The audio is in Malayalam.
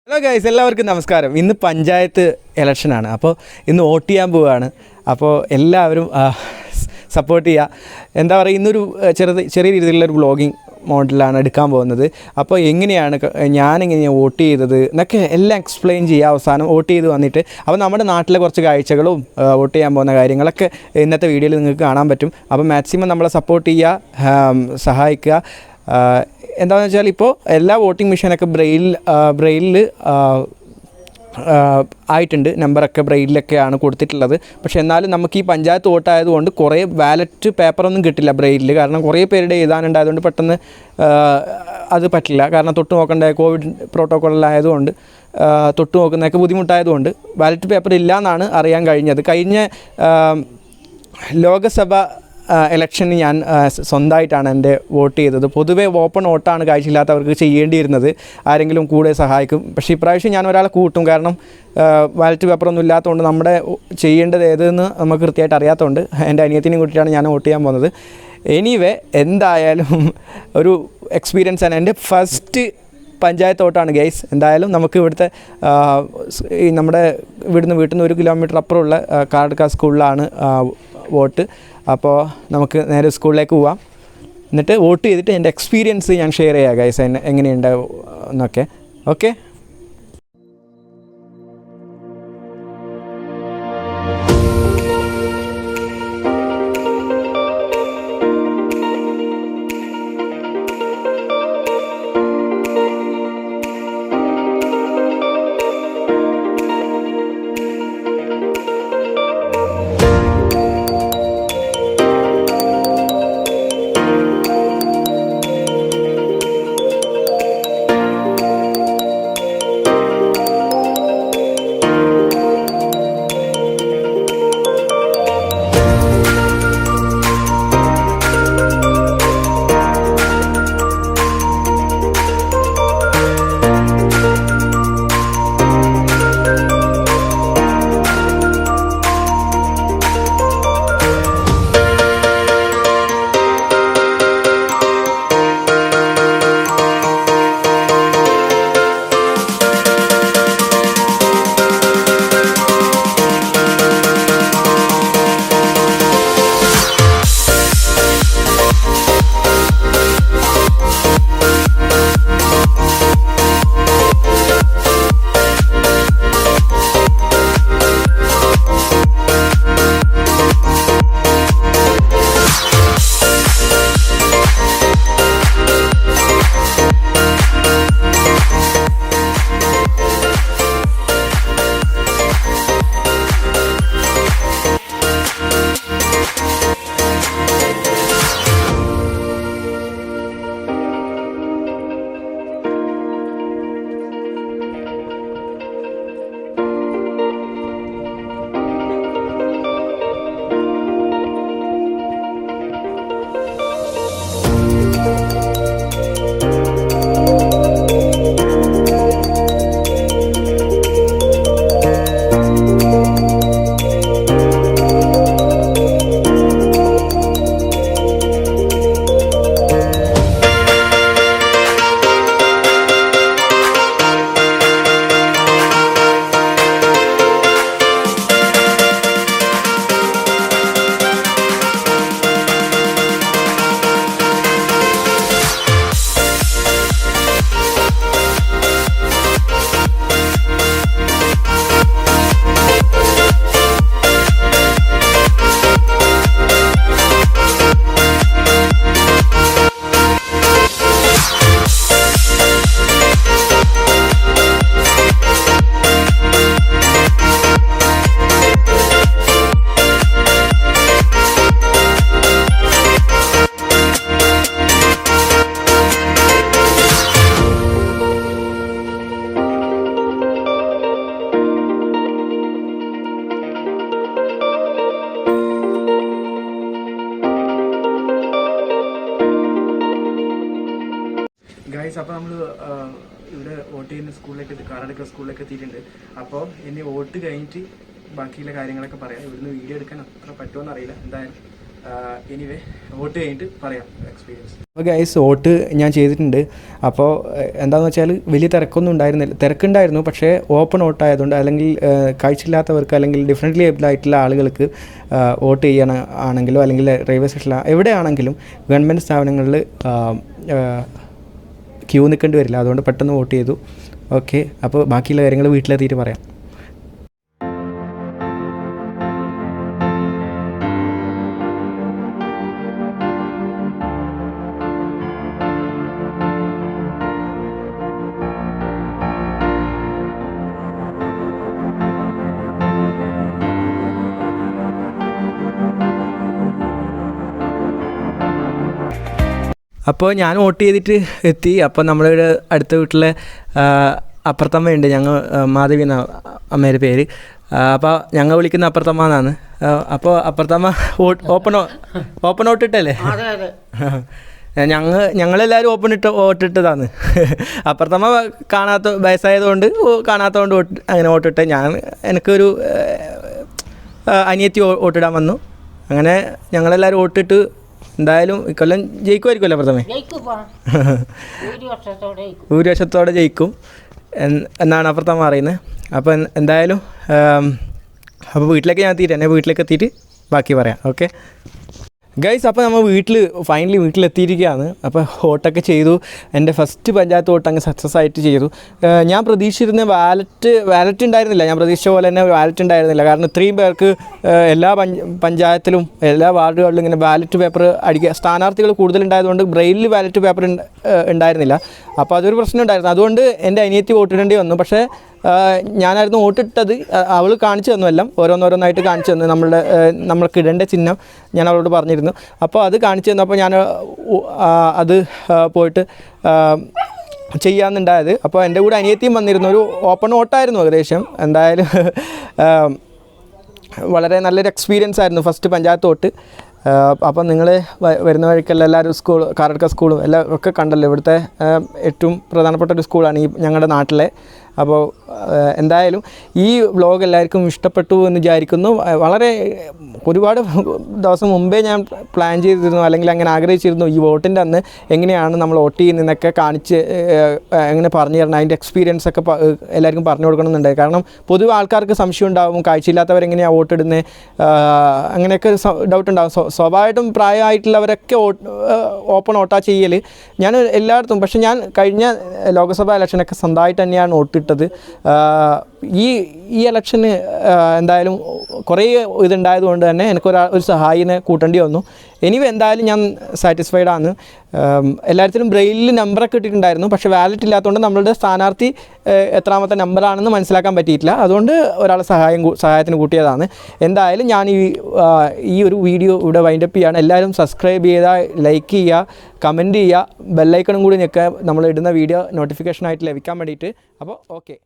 ഹലോ ഗൈസ്, എല്ലാവർക്കും നമസ്കാരം. ഇന്ന് പഞ്ചായത്ത് ഇലക്ഷനാണ്. അപ്പോൾ ഇന്ന് വോട്ട് ചെയ്യാൻ പോവുകയാണ്. അപ്പോൾ എല്ലാവരും സപ്പോർട്ട് ചെയ്യുക. എന്താ പറയുക, ഇന്നൊരു ചെറിയ രീതിയിലുള്ളൊരു വ്ളോഗിങ് മോഡലാണ് എടുക്കാൻ പോകുന്നത്. അപ്പോൾ ഞാനെങ്ങനെയാണ് വോട്ട് ചെയ്തത് എന്നൊക്കെ എല്ലാം എക്സ്പ്ലെയിൻ ചെയ്യുക. അവസാനം വോട്ട് ചെയ്ത് വന്നിട്ട് അപ്പോൾ നമ്മുടെ നാട്ടിലെ കുറച്ച് കാഴ്ചകളും വോട്ട് ചെയ്യാൻ പോകുന്ന കാര്യങ്ങളൊക്കെ ഇന്നത്തെ വീഡിയോയിൽ നിങ്ങൾക്ക് കാണാൻ പറ്റും. അപ്പോൾ മാക്സിമം നമ്മളെ സപ്പോർട്ട് ചെയ്യുക, സഹായിക്കുക. എന്താണെന്ന് വെച്ചാൽ ഇപ്പോൾ എല്ലാ വോട്ടിംഗ് മെഷീനൊക്കെ ബ്രെയിലിൽ ആയിട്ടുണ്ട്. നമ്പറൊക്കെ ബ്രെയിലൊക്കെയാണ് കൊടുത്തിട്ടുള്ളത്. പക്ഷേ എന്നാലും നമുക്ക് ഈ പഞ്ചായത്ത് വോട്ടായതുകൊണ്ട് കുറേ ബാലറ്റ് പേപ്പറൊന്നും കിട്ടില്ല ബ്രെയിലിൽ. കാരണം കുറേ പേരുടെ എഴുതാനുണ്ടായതുകൊണ്ട് പെട്ടെന്ന് അത് പറ്റില്ല. കാരണം തൊട്ട് നോക്കേണ്ട കോവിഡ് പ്രോട്ടോക്കോളിലായതുകൊണ്ട് തൊട്ട് നോക്കുന്നതൊക്കെ ബുദ്ധിമുട്ടായതുകൊണ്ട് ബാലറ്റ് പേപ്പർ ഇല്ല എന്നാണ് അറിയാൻ കഴിഞ്ഞത്. കഴിഞ്ഞ ലോകസഭ ഇലക്ഷന് ഞാൻ സ്വന്തമായിട്ടാണ് എൻ്റെ വോട്ട് ചെയ്തത്. പൊതുവേ ഓപ്പൺ വോട്ടാണ് കാഴ്ചയില്ലാത്തവർക്ക് ചെയ്യേണ്ടിയിരുന്നത്. ആരെങ്കിലും കൂടെ സഹായിക്കും. പക്ഷേ ഇപ്രാവശ്യം ഞാൻ ഒരാളെ കൂട്ടും. കാരണം ബാലറ്റ് പേപ്പറൊന്നും ഇല്ലാത്തതുകൊണ്ട് നമ്മുടെ ചെയ്യേണ്ടത് ഏതെന്ന് നമുക്ക് കൃത്യമായിട്ട് അറിയാത്തതുകൊണ്ട് എൻ്റെ അനിയത്തിനെയും കൂട്ടിയിട്ടാണ് ഞാൻ വോട്ട് ചെയ്യാൻ പോകുന്നത്. എനിവേ, എന്തായാലും ഒരു എക്സ്പീരിയൻസ് ആണ്. എൻ്റെ ഫസ്റ്റ് പഞ്ചായത്ത് വോട്ടാണ് ഗൈസ്. എന്തായാലും നമുക്ക് ഇവിടുത്തെ നമ്മുടെ വീട്ടിൽ നിന്ന് 1 കിലോമീറ്റർ അപ്പുറമുള്ള കാർഡ്ക സ്കൂളിലാണ് വോട്ട്. അപ്പോൾ നമുക്ക് നേരെ സ്കൂളിലേക്ക് പോവാം. എന്നിട്ട് വോട്ട് ചെയ്തിട്ട് എൻ്റെ എക്സ്പീരിയൻസ് ഞാൻ ഷെയർ ചെയ്യാം ഗൈസ്, എങ്ങനെയുണ്ട് എന്നൊക്കെ. ഓക്കെ. ഗൈസ്, അപ്പോൾ നമ്മൾ ഇവിടെ വോട്ട് ചെയ്യുന്ന സ്കൂളിലേക്ക് കാർഡ്ക സ്കൂളിലേക്ക് എത്തിയിട്ടുണ്ട്. അപ്പോൾ ഇനി വോട്ട് കഴിഞ്ഞിട്ട് ബാക്കിയുള്ള കാര്യങ്ങളൊക്കെ പറയാം. ഇവിടുന്ന് വീഡിയോ എടുക്കാൻ അത്ര പറ്റുമോ എന്നറിയില്ല. എന്തായാലും എനിവേ വോട്ട് കഴിഞ്ഞിട്ട് പറയാം എക്സ്പീരിയൻസ്. അപ്പോൾ ഗൈസ് വോട്ട് ഞാൻ ചെയ്തിട്ടുണ്ട്. അപ്പോൾ എന്താണെന്ന് വെച്ചാൽ വലിയ തിരക്കൊന്നും ഉണ്ടായിരുന്നില്ല, തിരക്കുണ്ടായിരുന്നു, പക്ഷേ ഓപ്പൺ വോട്ടായതുകൊണ്ട് അല്ലെങ്കിൽ കാഴ്ചയില്ലാത്തവർക്ക് അല്ലെങ്കിൽ ഡിഫറെൻ്റ്ലി ഏബിൾ ആയിട്ടുള്ള ആളുകൾക്ക് വോട്ട് ആണെങ്കിലോ അല്ലെങ്കിൽ റെയിൽവേ സ്റ്റേഷനിൽ എവിടെയാണെങ്കിലും ഗവൺമെൻറ് സ്ഥാപനങ്ങളിൽ ക്യൂ നിൽക്കേണ്ടി വരില്ല. അതുകൊണ്ട് പെട്ടെന്ന് വോട്ട് ചെയ്തു. ഓക്കെ, അപ്പോൾ ബാക്കിയുള്ള കാര്യങ്ങൾ വീട്ടിലെത്തിയിട്ട് പറയാം. അപ്പോൾ ഞാൻ വോട്ട് ചെയ്തിട്ട് എത്തി. അപ്പോൾ നമ്മളിവിടെ അടുത്ത വീട്ടിലെ അപ്പുറത്തമ്മയുണ്ട്, ഞങ്ങൾ മാധവി എന്ന അമ്മയുടെ പേര്. അപ്പോൾ ഞങ്ങൾ വിളിക്കുന്ന അപ്പുറത്തമ്മ എന്നാണ്. അപ്പോൾ അപ്പുറത്തമ്മ ഓപ്പൺ വോട്ടിട്ടല്ലേ? ഞങ്ങളെല്ലാവരും വോട്ടിട്ടതാണ്. അപ്പുറത്തമ്മ വയസ്സായതുകൊണ്ട് കാണാത്തതുകൊണ്ട് അങ്ങനെ വോട്ടിട്ട് എനിക്കൊരു അനിയത്തി വോട്ടിടാൻ വന്നു. അങ്ങനെ ഞങ്ങളെല്ലാവരും വോട്ടിട്ട് എന്തായാലും ഇക്കൊല്ലം ജയിക്കുമായിരിക്കുമല്ലോ അപ്പുറത്തമ്മേ? ഭൂരിപക്ഷത്തോടെ ജയിക്കും എന്നാണ് അപ്പുറത്തമ്മ പറയുന്നത്. അപ്പോൾ എന്തായാലും അപ്പോൾ വീട്ടിലേക്ക് ഞാൻ വീട്ടിലേക്ക് എത്തിയിട്ട് ബാക്കി പറയാം. ഓക്കെ ഗൈസ്, അപ്പോൾ നമ്മൾ ഫൈനലി വീട്ടിലെത്തിയിരിക്കുകയാണ്. അപ്പോൾ വോട്ടൊക്കെ ചെയ്തു. എൻ്റെ ഫസ്റ്റ് പഞ്ചായത്ത് വോട്ട് അങ്ങ് സക്സസ് ആയിട്ട് ചെയ്തു. ഞാൻ പ്രതീക്ഷിച്ചിരുന്ന വാലറ്റ് ഉണ്ടായിരുന്നില്ല. ഞാൻ പ്രതീക്ഷിച്ച പോലെ തന്നെ വാലറ്റ് ഉണ്ടായിരുന്നില്ല. കാരണം ഇത്രയും പേർക്ക് എല്ലാ പഞ്ചായത്തിലും എല്ലാ വാർഡുകളിലും ഇങ്ങനെ ബാലറ്റ് പേപ്പർ അടിക്കുക, സ്ഥാനാർത്ഥികൾ കൂടുതലുണ്ടായതുകൊണ്ട് ബ്രെയിലിൽ ബാലറ്റ് പേപ്പർ ഉണ്ടായിരുന്നില്ല. അപ്പോൾ അതൊരു പ്രശ്നം ഉണ്ടായിരുന്നു. അതുകൊണ്ട് എൻ്റെ അനിയത്തി വോട്ടിടേണ്ടി വന്നു. പക്ഷേ ഞാനായിരുന്നു വോട്ടിട്ടത്. അവൾ കാണിച്ചു തന്നു, എല്ലാം ഓരോന്നോരോന്നായിട്ട് കാണിച്ചു തന്നു. നമ്മൾക്ക് ഇടേണ്ട ചിഹ്നം ഞാൻ അവളോട് പറഞ്ഞിരുന്നു. അപ്പോൾ അത് കാണിച്ചു തന്നപ്പോൾ ഞാൻ അത് പോയിട്ട് ചെയ്യാമെന്നുണ്ടായത്. അപ്പോൾ എൻ്റെ കൂടെ അനിയത്തിയും വന്നിരുന്നു. ഒരു ഓപ്പൺ വോട്ടായിരുന്നു ഏകദേശം. എന്തായാലും വളരെ നല്ലൊരു എക്സ്പീരിയൻസ് ആയിരുന്നു ഫസ്റ്റ് പഞ്ചായത്ത് വോട്ട്. അപ്പം നിങ്ങൾ വരുന്ന വഴിക്കെല്ലാം എല്ലാവരും കാറടുക്ക സ്കൂളും എല്ലാം ഒക്കെ കണ്ടല്ലോ. ഇവിടുത്തെ ഏറ്റവും പ്രധാനപ്പെട്ട ഒരു സ്കൂളാണ് ഞങ്ങളുടെ നാട്ടിലെ. അപ്പോൾ എന്തായാലും ഈ വ്ലോഗ് എല്ലാവർക്കും ഇഷ്ടപ്പെട്ടു എന്ന് വിചാരിക്കുന്നു. വളരെ ഒരുപാട് ദിവസം മുമ്പേ ഞാൻ പ്ലാൻ ചെയ്തിരുന്നു, അല്ലെങ്കിൽ അങ്ങനെ ആഗ്രഹിച്ചിരുന്നു ഈ വോട്ടിൻ്റെ അന്ന് എങ്ങനെയാണ് നമ്മൾ വോട്ട് ചെയ്യുന്നതെന്നൊക്കെ കാണിച്ച് എങ്ങനെ പറഞ്ഞു തരണം, അതിൻ്റെ എക്സ്പീരിയൻസ് ഒക്കെ എല്ലാവർക്കും പറഞ്ഞു കൊടുക്കണമെന്നുണ്ട്. കാരണം പൊതുവെ ആൾക്കാർക്ക് സംശയം ഉണ്ടാവും, കാഴ്ചയില്ലാത്തവരെങ്ങനെയാണ് വോട്ടിടുന്നത്, അങ്ങനെയൊക്കെ ഡൗട്ട് ഉണ്ടാകും. സ്വാഭാവികമായിട്ടും പ്രായമായിട്ടുള്ളവരൊക്കെ ഓപ്പൺ വോട്ടാ ചെയ്യൽ ഞാൻ എല്ലായിടത്തും. പക്ഷേ ഞാൻ കഴിഞ്ഞ ലോക്സഭാ ഇലക്ഷനൊക്കെ സ്വന്തമായിട്ട് തന്നെയാണ് വോട്ടിട്ടത്. ഈ ഇലക്ഷന് എന്തായാലും കുറേ ഇതുണ്ടായതുകൊണ്ട് തന്നെ ഒരു സഹായിനെ കൂട്ടേണ്ടി വന്നു. എനിവേ എന്തായാലും ഞാൻ സാറ്റിസ്ഫൈഡ് ആണ്. എല്ലാത്തിലും ബ്രെയിലിൽ നമ്പറൊക്കെ ഇട്ടിട്ടുണ്ടായിരുന്നു. പക്ഷേ വാലറ്റ് ഇല്ലാത്തതുകൊണ്ട് നമ്മളുടെ സ്ഥാനാർത്ഥി എത്രാമത്തെ നമ്പറാണെന്ന് മനസ്സിലാക്കാൻ പറ്റിയിട്ടില്ല. അതുകൊണ്ട് ഒരാളെ സഹായത്തിന് കൂട്ടിയതാണ്. എന്തായാലും ഞാൻ ഈ ഒരു വീഡിയോ ഇവിടെ വൈൻഡപ്പ് ചെയ്യുകയാണ്. എല്ലാവരും സബ്സ്ക്രൈബ് ചെയ്യുക, ലൈക്ക് ചെയ്യുക, കമൻറ്റ് ചെയ്യുക, ബെല്ലൈക്കണും കൂടി ഞെക്കുക നമ്മൾ ഇടുന്ന വീഡിയോ നോട്ടിഫിക്കേഷനായിട്ട് ലഭിക്കാൻ വേണ്ടിയിട്ട്. അപ്പോൾ ഓക്കെ.